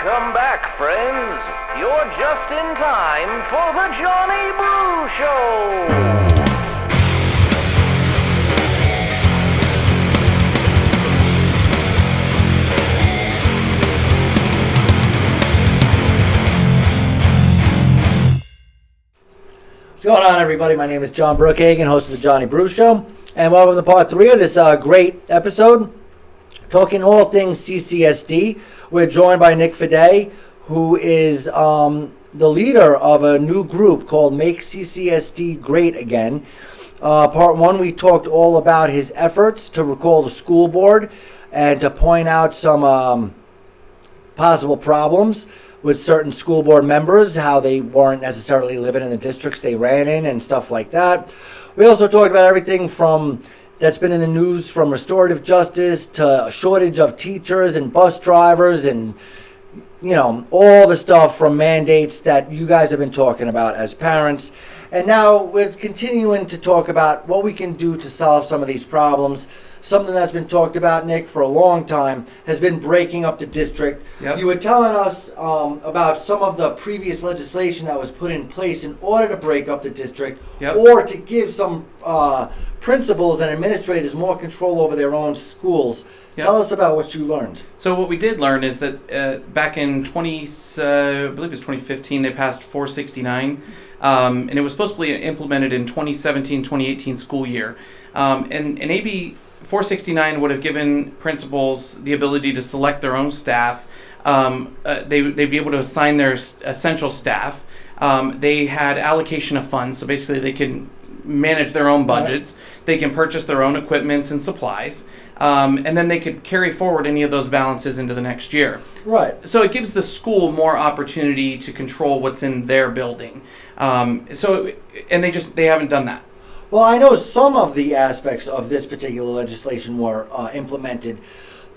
Welcome back, friends. You're just in time for the Johnny Brew Show. What's going on, everybody? My name is John Brookhagen, host of the Johnny Brew Show, and welcome to part 3 of this great episode, talking all things CCSD. We're joined by Nick Fedei, who is the leader of a new group called Make CCSD Great Again. Part 1, we talked all about his efforts to recall the school board and to point out some possible problems with certain school board members, how they weren't necessarily living in the districts they ran in and stuff like that. We also talked about everything from that's been in the news, from restorative justice to a shortage of teachers and bus drivers and, you know, all the stuff from mandates that you guys have been talking about as parents. And now we're continuing to talk about what we can do to solve some of these problems. Something that's been talked about, Nick, for a long time has been breaking up the district. Yep. You were telling us about some of the previous legislation that was put in place in order to break up the district, Yep. or to give some principals and administrators more control over their own schools. Yep. Tell us about what you learned. So what we did learn is that back in I believe it was 2015, they passed 469, and it was supposed to be implemented in 2017-2018 school year. And AB 469 would have given principals the ability to select their own staff. They'd be able to assign their essential staff. They had allocation of funds, so basically they can manage their own budgets. They can purchase their own equipments and supplies. And then they could carry forward any of those balances into the next year. Right. So it gives the school more opportunity to control what's in their building. And they haven't done that. Well, I know some of the aspects of this particular legislation were implemented.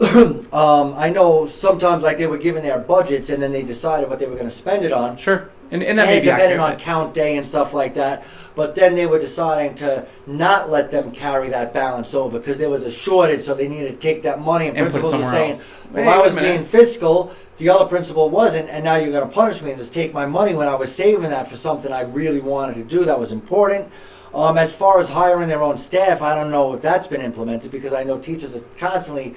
I know sometimes, like, they were given their budgets and then they decided what they were going to spend it on. Sure. And that may be depending accurate. on count day and stuff like that. But then they were deciding to not let them carry that balance over because there was a shortage, so they needed to take that money, and And put it principals were somewhere saying, else. well, Wait I a was minute. being fiscal, the other principal wasn't, and now you're going to punish me and just take my money when I was saving that for something I really wanted to do that was important. As far as hiring their own staff, I don't know if that's been implemented because I know teachers are constantly,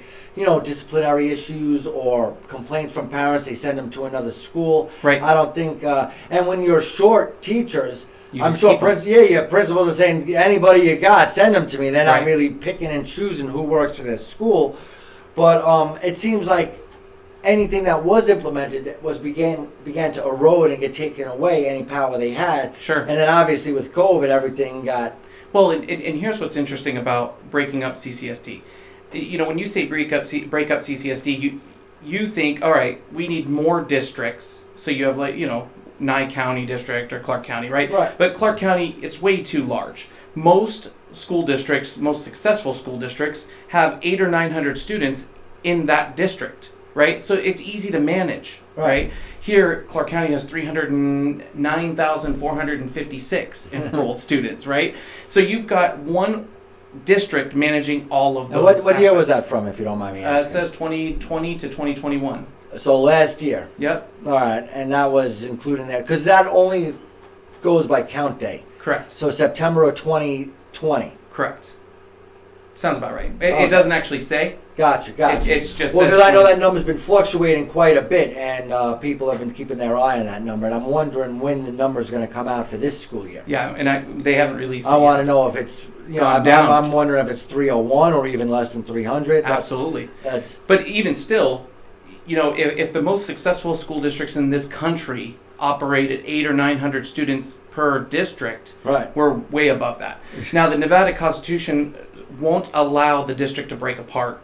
disciplinary issues or complaints from parents. They send them to another school. Right. I don't think, and when you're short teachers, You I'm just sure keep 'em. principals are saying, anybody you got, send them to me. They're not Right. really picking and choosing who works for their school. But it seems like anything that was implemented began to erode and get taken away, any power they had. Sure. And then obviously with COVID, everything got... Well, and here's what's interesting about breaking up CCSD. When you say break up CCSD, you think, all right, we need more districts. So you have Nye County District or Clark County, right? Right. But Clark County, it's way too large. Most school districts, most successful school districts, have 800 or 900 students in that district, right? So it's easy to manage, right? Here, Clark County has 309,456 enrolled students, right? So you've got one district managing all of And those. what year was aspects. that from, if you don't mind me It asking? says 2020 to 2021. So last year. Yep, All right, and that was including that, because that only goes by count day. correct, So September of 2020. correct. Sounds about right. Okay. It doesn't actually say. Gotcha. It's just Well, says because I know 20. that number's been fluctuating quite a bit, and people have been keeping their eye on that number, and I'm wondering when the number's going to come out for this school year. Yeah, and they haven't released it I want yet. to know if it's, Gone down. I'm wondering if it's 301 or even less than 300. Absolutely. That's But even still, if the most successful school districts in this country operate at 800 or 900 students per district, right. we're way above that. Now, the Nevada Constitution won't allow the district to break apart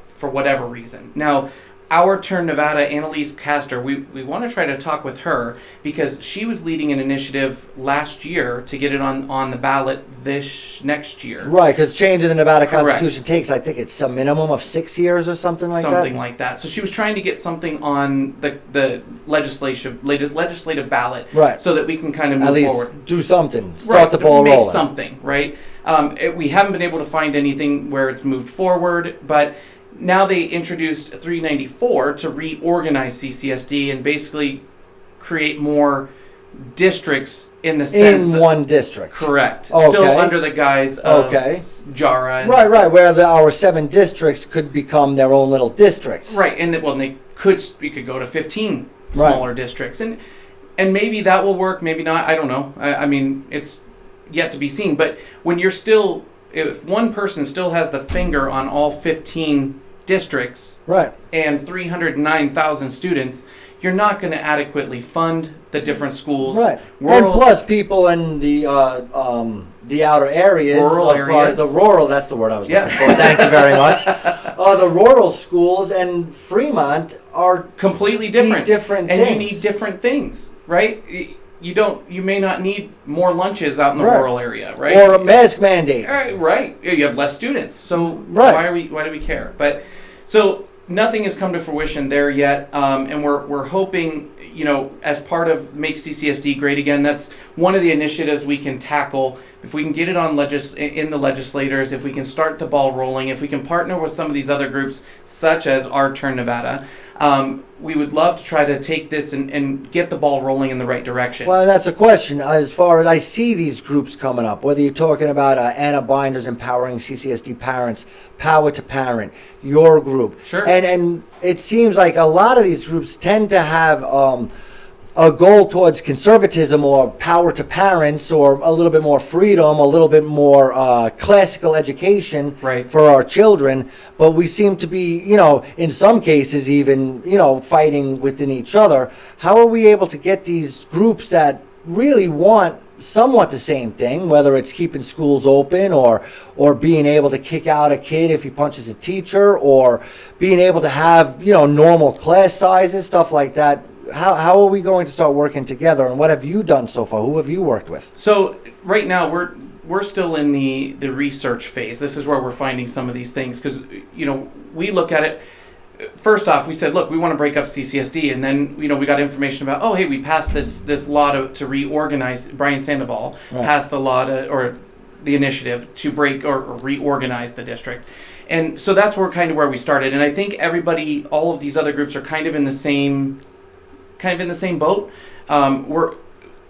for whatever reason. Now, Our Turn Nevada, Annalise Castor, we want to try to talk with her because she was leading an initiative last year to get it on the ballot this next year. Right, because changing the Nevada Correct. Constitution takes, I think it's a minimum of 6 years or something like that. Something like that. So she was trying to get something on the legislative ballot, Right. so that we can kind of move At least forward. do something. Start the ball make rolling. something, right? We haven't been able to find anything where it's moved forward, but now they introduced 394 to reorganize CCSD and basically create more districts in the sense in one district. Correct. Okay. Still under the guise of JARA. And right, where our 7 districts could become their own little districts. Right, and we could go to 15 smaller districts, and maybe that will work, maybe not. I don't know. I mean, it's yet to be seen. But when if one person still has the finger on all 15 districts, right, and 309,000 students, you're not going to adequately fund the different schools. Right. And plus people in the outer areas. Rural areas. The rural, that's the word I was looking for. Thank you very much. The rural schools and Fremont are completely different. And you need different things, right? You may not need more lunches out in the rural area, right? Or a mask mandate. Right. You have less students. So why do we care? But so nothing has come to fruition there yet, and we're hoping, as part of Make CCSD Great Again, that's one of the initiatives we can tackle. If we can get it on in the legislators, if we can start the ball rolling, if we can partner with some of these other groups, such as Our Turn Nevada, we would love to try to take this and get the ball rolling in the right direction. Well, and that's a question. As far as I see these groups coming up, whether you're talking about Anna Binder's Empowering CCSD Parents, Power to Parent, your group. Sure. And it seems like a lot of these groups tend to have a goal towards conservatism or power to parents or a little bit more freedom, a little bit more classical education for our children. But we seem to be, in some cases even, fighting within each other. How are we able to get these groups that really want somewhat the same thing, whether it's keeping schools open or being able to kick out a kid if he punches a teacher, or being able to have, normal class sizes, stuff like that? How are we going to start working together, and what have you done so far? Who have you worked with? So right now we're still in the research phase. This is where we're finding some of these things, because we look at it. First off, we said, look, we want to break up CCSD, and then we got information about, oh hey, we passed this law to reorganize. Brian Sandoval passed the law or the initiative to break or reorganize the district. And so that's where we started. And I think all of these other groups are kind of in the same boat.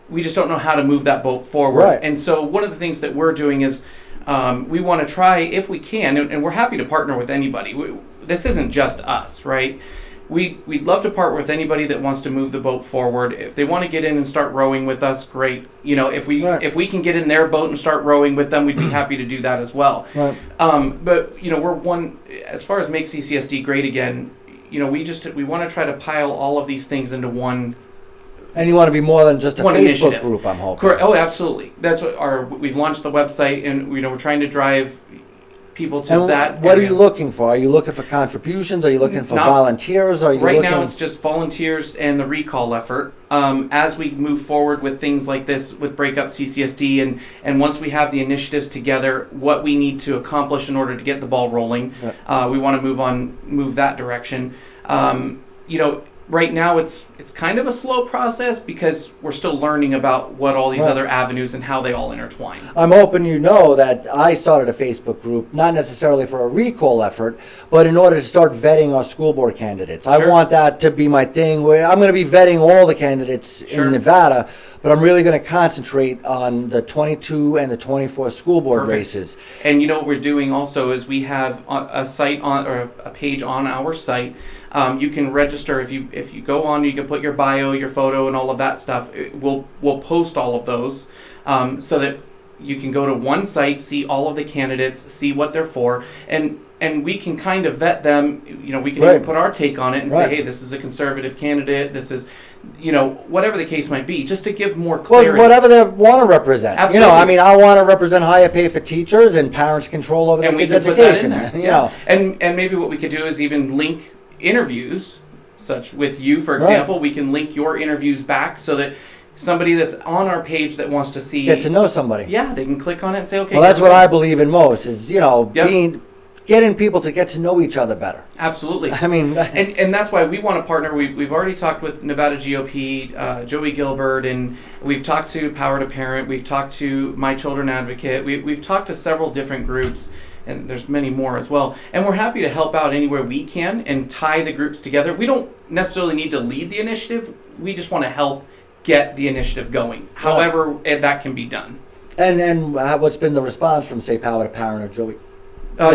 We just don't know how to move that boat forward. Right. And so one of the things that we're doing is we want to try, if we can, and we're happy to partner with anybody. This isn't just us, right? We'd love to partner with anybody that wants to move the boat forward. If they want to get in and start rowing with us, great. If we can get in their boat and start rowing with them, we'd be happy to do that as well. Right. But we're as far as Make CCSD Great Again, we want to try to pile all of these things into one. And you want to be more than just a Facebook initiative. Group, I'm hoping. Correct. Oh, absolutely. That's what we've launched the website, and we're trying to drive people to that. What are you looking for? Are you looking for contributions? Are you looking for volunteers? Right now, it's just volunteers and the recall effort. As we move forward with things like this, with Break Up CCSD, and once we have the initiatives together, what we need to accomplish in order to get the ball rolling, we want to move that direction. Right now it's kind of a slow process because we're still learning about what all these other avenues and how they all intertwine. I'm hoping that I started a Facebook group, not necessarily for a recall effort, but in order to start vetting our school board candidates. Sure. I want that to be my thing, where I'm going to be vetting all the candidates in Nevada, but I'm really going to concentrate on the 22 and the 24 school board races. And what we're doing also is we have a site or a page on our site. You can register if you go on. You can put your bio, your photo, and all of that stuff. We'll post all of those so that you can go to one site, see all of the candidates, see what they're for, and we can kind of vet them. We can even put our take on it and say, hey, this is a conservative candidate. This is, whatever the case might be, just to give more clarity. Well, whatever they want to represent. Absolutely. I want to represent higher pay for teachers and parents' control over their kids' education. And maybe what we could do is even link interviews, such with you, for example. We can link your interviews back so that somebody that's on our page that wants to see, get to know somebody. Yeah, they can click on it and say, okay. Well, that's what I believe in most is, getting people to get to know each other better. Absolutely. And that's why we want to partner. We've already talked with Nevada GOP, Joey Gilbert, and we've talked to Power to Parent. We've talked to My Children Advocate. We've talked to several different groups and there's many more as well. And we're happy to help out anywhere we can and tie the groups together. We don't necessarily need to lead the initiative. We just want to help get the initiative going. However, that can be done. And what's been the response from, say, Power to Parent or Joey?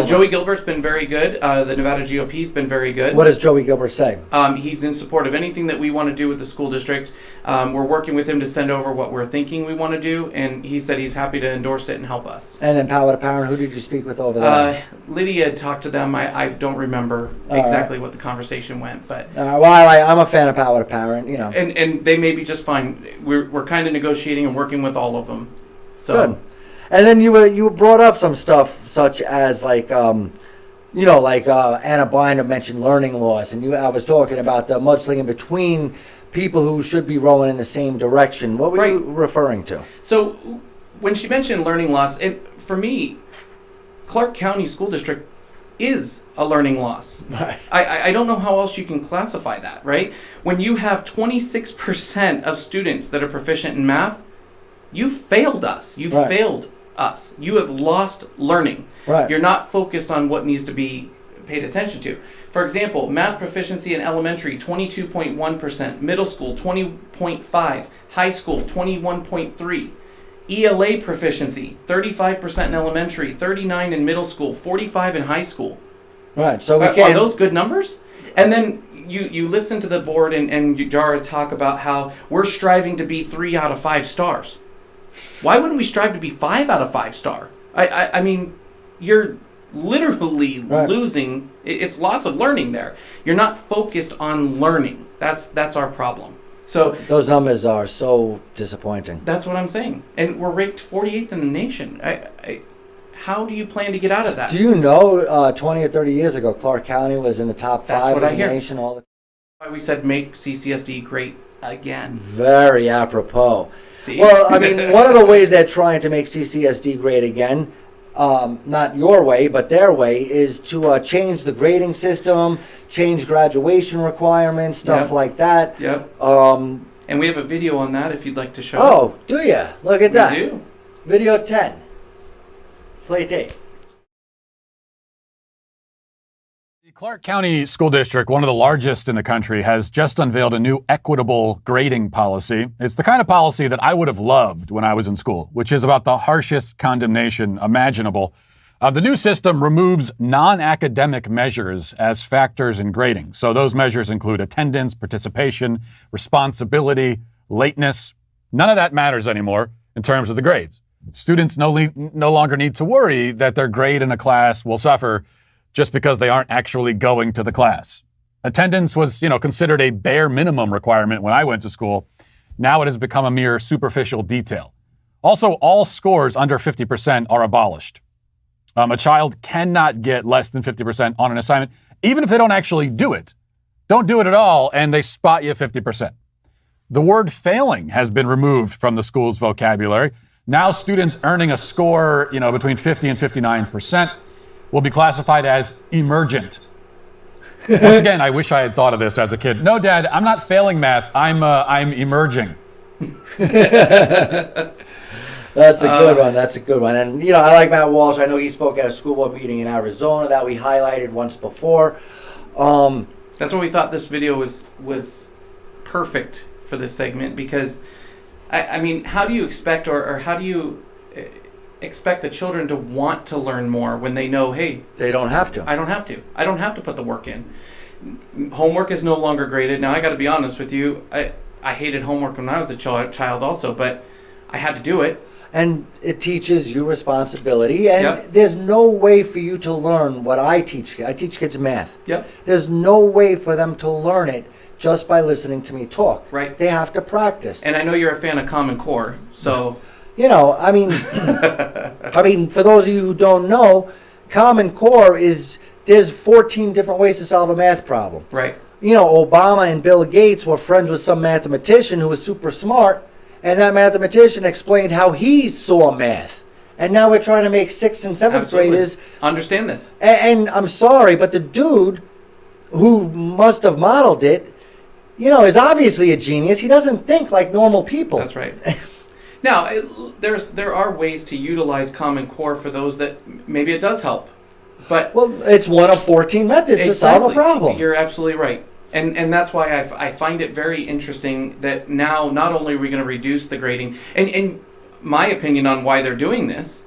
Joey Gilbert's been very good. The Nevada GOP's been very good. What does Joey Gilbert say? He's in support of anything that we want to do with the school district. We're working with him to send over what we're thinking we want to do, and he said he's happy to endorse it and help us. And then Power to Parent, who did you speak with over there? Lydia talked to them. I don't remember exactly what the conversation went, but I'm a fan of Power to Parent, you know. And they may be just fine. We're kind of negotiating and working with all of them. So. Good. And then you brought up some stuff such as like Anna Binder mentioned learning loss, and I was talking about the mudslinging between people who should be rowing in the same direction. What were you referring to? So when she mentioned learning loss, for me, Clark County School District is a learning loss. Right. I don't know how else you can classify that, right? When you have 26% of students that are proficient in math, you failed us. You failed us. You have lost learning. Right. You're not focused on what needs to be paid attention to. For example, math proficiency in elementary, 22.1%, middle school, 20.5%, high school, 21.3%. ELA proficiency, 35% in elementary, 39% in middle school, 45% in high school. Right. So are those good numbers? And then you listen to the board and Jara talk about how we're striving to be 3 out of 5 stars. Why wouldn't we strive to be 5 out of 5 star? I mean, you're literally losing. It's loss of learning there. You're not focused on learning. That's our problem. So those numbers are so disappointing. That's what I'm saying. And we're ranked 48th in the nation. How do you plan to get out of that? Do you know 20 or 30 years ago, Clark County was in the top 5 in the nation? Why we said make CCSD great again. Very apropos. See? Well, I mean, one of the ways they're trying to make CCSD great again, not your way, but their way, is to change the grading system, change graduation requirements, stuff like that. Yep. And we have a video on that if you'd like to show. Oh, do you? Look at that. We do. Video 10. Play tape. The Clark County School District, one of the largest in the country, has just unveiled a new equitable grading policy. It's the kind of policy that I would have loved when I was in school, which is about the harshest condemnation imaginable. The new system removes non-academic measures as factors in grading. So those measures include attendance, participation, responsibility, lateness. None of that matters anymore in terms of the grades. Students no longer need to worry that their grade in a class will suffer just because they aren't actually going to the class. Attendance was, considered a bare minimum requirement when I went to school. Now it has become a mere superficial detail. Also, all scores under 50% are abolished. A child cannot get less than 50% on an assignment, even if they don't actually do it. Don't do it at all, and they spot you 50%. The word failing has been removed from the school's vocabulary. Now students earning a score, between 50 and 59% will be classified as emergent. Once again, I wish I had thought of this as a kid. No, Dad, I'm not failing math. I'm emerging. That's a good one. That's a good one. And, I like Matt Walsh. I know he spoke at a school board meeting in Arizona that we highlighted once before. That's why we thought this video was perfect for this segment, because, I mean, how do you expect or how do you expect the children to want to learn more when they know, hey, they don't have to. I don't have to. I don't have to put the work in. Homework is no longer graded. Now, I got to be honest with you. I hated homework when I was a child also, but I had to do it. And it teaches you responsibility. And there's no way for you to learn what I teach. I teach kids math. Yep. There's no way for them to learn it just by listening to me talk. Right. They have to practice. And I know you're a fan of Common Core, so... I mean, for those of you who don't know, Common Core there's 14 different ways to solve a math problem. Right. Obama and Bill Gates were friends with some mathematician who was super smart, and that mathematician explained how he saw math. And now we're trying to make 6th and 7th graders understand this. And I'm sorry, but the dude who must have modeled it, is obviously a genius. He doesn't think like normal people. That's right. Now, there are ways to utilize Common Core for those that maybe it does help. But Well, it's one of 14 methods to solve a problem. You're absolutely right. And that's why I find it very interesting that now not only are we going to reduce the grading, and my opinion on why they're doing this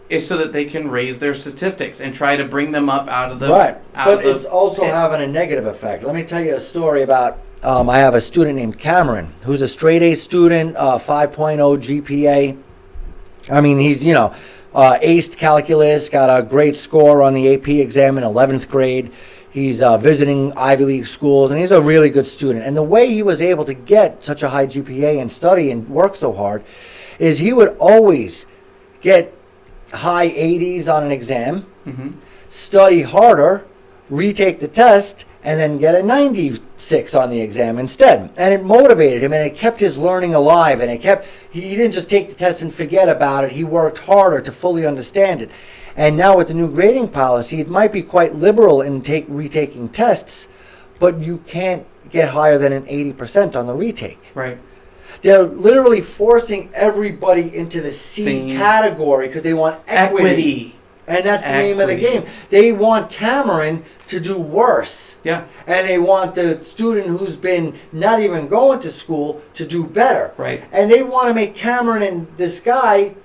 is so that they can raise their statistics and try to bring them up out of the But it's also having a negative effect. Let me tell you a story about. I have a student named Cameron who's a straight A student, 5.0 GPA. I mean, he's aced calculus, got a great score on the AP exam in 11th grade. He's visiting Ivy League schools, and he's a really good student. And the way he was able to get such a high GPA and study and work so hard is he would always get high 80s on an exam, study harder, retake the test, and then get a 96 on the exam instead. And it motivated him, and it kept his learning alive, and he didn't just take the test and forget about it. He worked harder to fully understand it. And now with the new grading policy, it might be quite liberal in retaking tests, but you can't get higher than an 80% on the retake. Right. They're literally forcing everybody into the C category because they want equity. And that's the name of the game. They want Cameron to do worse. Yeah. And they want the student who's been not even going to school to do better. Right. And they want to make Cameron and this guy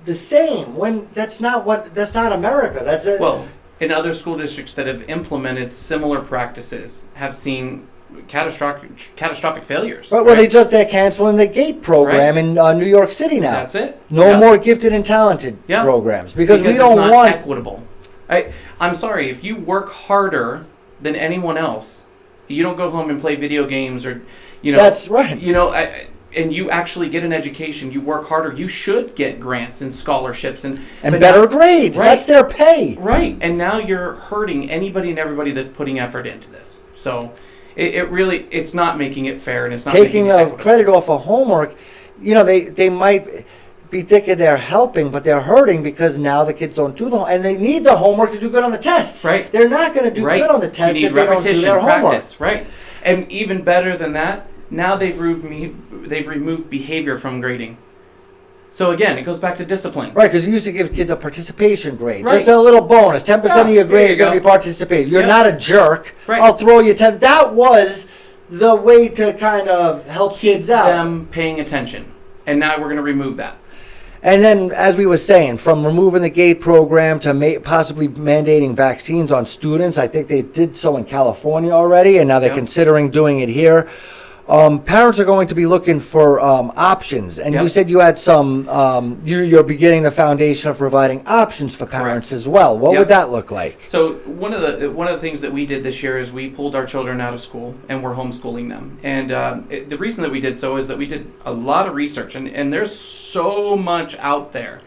the same when that's not America. Well, in other school districts that have implemented similar practices have seen catastrophic failures. Well, they're canceling the GATE program in New York City now. That's it. No more gifted and talented programs because we don't it's not want equitable. I'm sorry, if you work harder than anyone else, you don't go home and play video games or That's right. And you actually get an education, you work harder, you should get grants and scholarships and better grades. Right. That's their pay. Right. And now you're hurting anybody and everybody that's putting effort into this. So it's not making it fair, and it's not taking a credit off of homework. They might be thinking they're helping, but they're hurting because now the kids don't do the homework, and they need the homework to do good on the tests. Right. They're not going to do good on the tests if they don't do their practice, homework. right? And even better than that, now they've removed behavior from grading. So again, it goes back to discipline. Right, because you used to give kids a participation grade. Right. Just a little bonus. 10% of your grade is going to be participation. You're not a jerk. Right. I'll throw you 10. That was the way to kind of help kids out. Them paying attention. And now we're going to remove that. And then, as we were saying, from removing the GATE program to possibly mandating vaccines on students, I think they did so in California already, and now they're considering doing it here. Parents are going to be looking for options, and you said you had some. You're beginning the foundation of providing options for parents as well. What would that look like? So one of the things that we did this year is we pulled our children out of school and we're homeschooling them. And the reason that we did so is that we did a lot of research, and there's so much out there.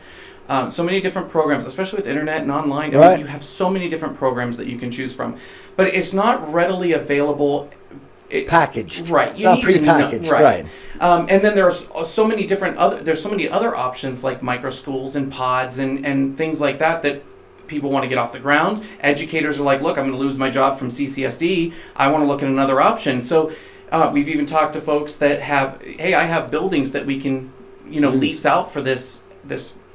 So many different programs, especially with internet and online. I mean, you have so many different programs that you can choose from, but it's not readily available. Packaged, right? It's not pre-packaged, right? And then there's so many other options like micro schools and pods and things like that people want to get off the ground. Educators are like, look, I'm going to lose my job from CCSD. I want to look at another option. So we've even talked to folks that I have buildings that we can lease out for this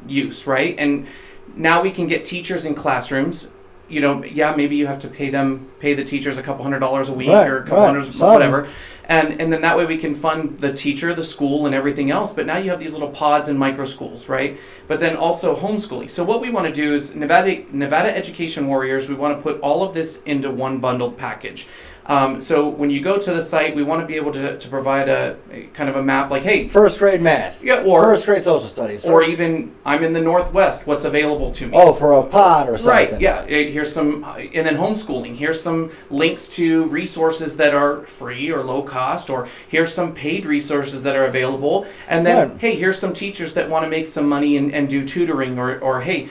use, right? And now we can get teachers in classrooms. Maybe you have to pay the teachers a couple $100s a week or a couple hundred, whatever. And then that way we can fund the teacher, the school, and everything else. But now you have these little pods and micro schools, right? But then also homeschooling. So what we want to do is Nevada Education Warriors, we want to put all of this into one bundled package. So when you go to the site, we want to be able to provide a kind of a map like, hey, first grade math, or first grade social studies, or even I'm in the Northwest, what's available to me? Oh, for a pod or something. Right, yeah. Here's some, and then homeschooling. Here's some links to resources that are free or low cost, or here's some paid resources that are available. And then, hey, here's some teachers that want to make some money and do tutoring, or hey,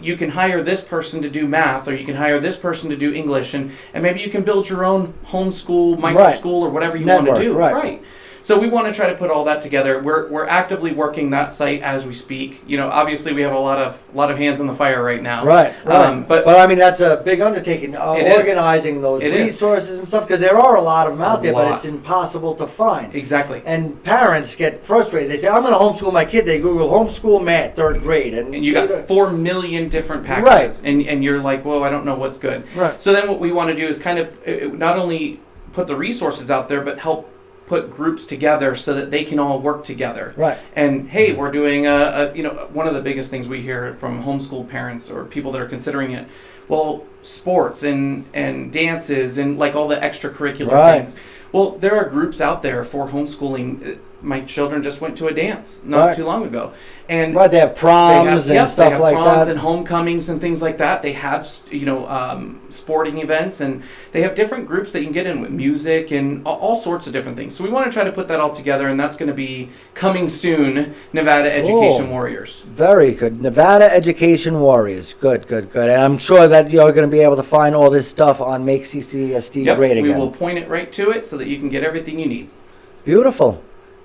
you can hire this person to do math, or you can hire this person to do English, and maybe you can build your own homeschool, micro school, or whatever you want to do. Right. So we want to try to put all that together. We're actively working that site as we speak. Obviously we have a lot of hands on the fire right now. Right. But I mean, that's a big undertaking, organizing those resources and stuff, because there are a lot of them out there, but it's impossible to find. Exactly. And parents get frustrated. They say, I'm going to homeschool my kid. They Google homeschool math, 3rd grade. And you got 4 million different packages. Right. And you're like, well, I don't know what's good. Right. So then what we want to do is kind of not only put the resources out there, but help put groups together so that they can all work together. Right. And hey, we're doing one of the biggest things we hear from homeschool parents or people that are considering it. Well, sports and dances and like all the extracurricular things. Well, there are groups out there for homeschooling. My children just went to a dance not too long ago, and they have proms and stuff they have like proms that, and homecomings and things like that. They have sporting events, and they have different groups that you can get in with music and all sorts of different things. So we want to try to put that all together, and that's going to be coming soon. Nevada Education Warriors. Very good, Nevada Education Warriors. Good. And I'm sure that you're going to be able to find all this stuff on Make CCSD Great Again. We will point it right to it so that you can get everything you need. Beautiful.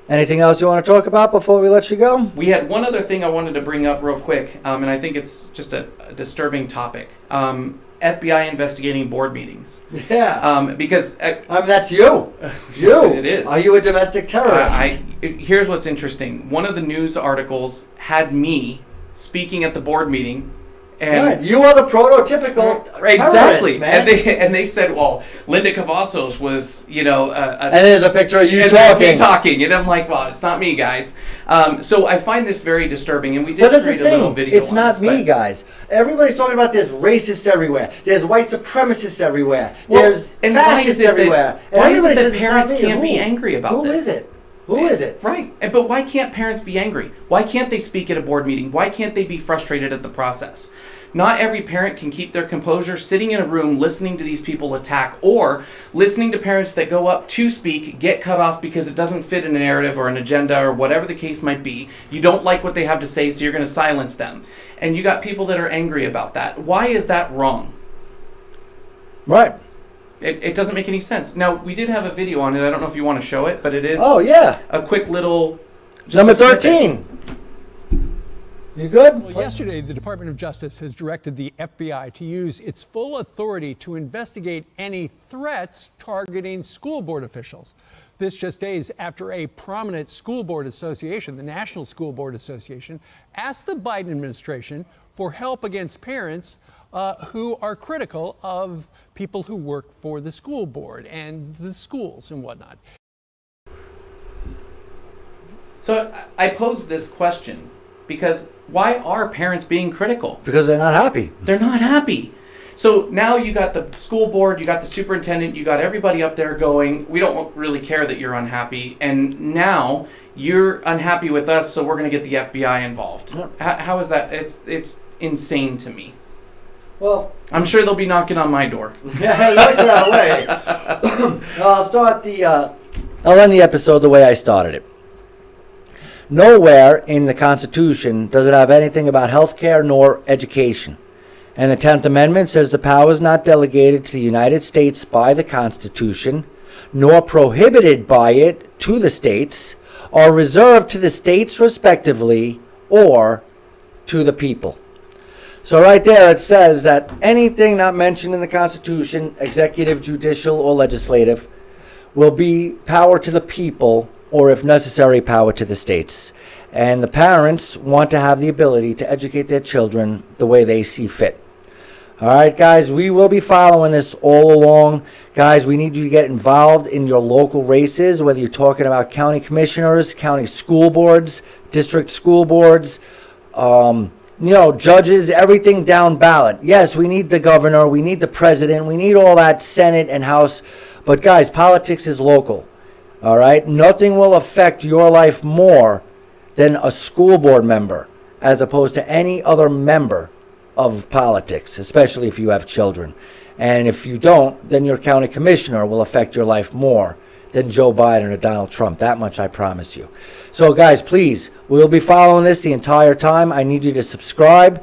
Anything else you want to talk about before we let you go? We had one other thing I wanted to bring up real quick, and I think it's just a disturbing topic. FBI investigating board meetings. Yeah. Because... that's you. You. It is. Are you a domestic terrorist? Here's what's interesting. One of the news articles had me speaking at the board meeting. And you are the prototypical exactly, man. and they said, well, Linda Cavazos was, and there's a picture of you talking, and I'm like, well, it's not me, guys. So I find this very disturbing, and we did create a little video. It's not me, guys. Everybody's talking about there's racists everywhere. There's white supremacists everywhere. There's fascists everywhere. Why is it that parents can't be angry about this? Who is it? Who is it? Right. But why can't parents be angry? Why can't they speak at a board meeting? Why can't they be frustrated at the process? Not every parent can keep their composure sitting in a room listening to these people attack, or listening to parents that go up to speak, get cut off because it doesn't fit in a narrative or an agenda or whatever the case might be. You don't like what they have to say, so you're going to silence them. And you got people that are angry about that. Why is that wrong? Right. It doesn't make any sense. Now, we did have a video on it. I don't know if you want to show it, but it is a quick little... Number 13. You good? Well, yesterday, the Department of Justice has directed the FBI to use its full authority to investigate any threats targeting school board officials. This just days after a prominent school board association, the National School Board Association, asked the Biden administration for help against parents who are critical of people who work for the school board and the schools and whatnot. So I pose this question because why are parents being critical? Because they're not happy. They're not happy. So now you got the school board, you got the superintendent, you got everybody up there going, we don't really care that you're unhappy, and now you're unhappy with us, so we're going to get the FBI involved. How is that? It's insane to me. Well, I'm sure they'll be knocking on my door. Yeah, it looks that way. I'll end the episode the way I started it. Nowhere in the Constitution does it have anything about health care nor education. And the 10th Amendment says the power is not delegated to the United States by the Constitution, nor prohibited by it to the states, or reserved to the states respectively, or to the people. So right there it says that anything not mentioned in the Constitution, executive, judicial, or legislative, will be power to the people, or if necessary, power to the states. And the parents want to have the ability to educate their children the way they see fit. All right, guys, we will be following this all along. Guys, we need you to get involved in your local races, whether you're talking about county commissioners, county school boards, district school boards, judges, everything down ballot. Yes, we need the governor, we need the president, we need all that Senate and House. But guys, politics is local. All right? Nothing will affect your life more than a school board member as opposed to any other member of politics, especially if you have children. And if you don't, then your county commissioner will affect your life more than Joe Biden or Donald Trump. That much I promise you. So guys, please, we'll be following this the entire time. I need you to subscribe,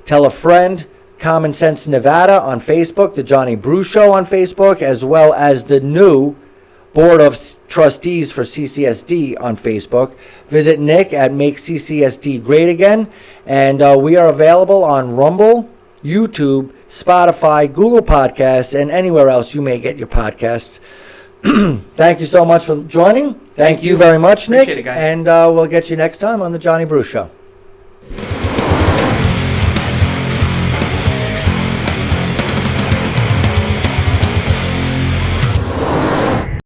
tell a friend, Common Sense Nevada on Facebook, the Johnny Brew Show on Facebook, as well as the new Board of Trustees for CCSD on Facebook. Visit Nick at Make CCSD Great Again. And we are available on Rumble, YouTube, Spotify, Google Podcasts, and anywhere else you may get your podcasts. Thank you so much for joining. Thank you very much, Nick. Appreciate it, guys. And we'll get you next time on The Johnny Brew Show.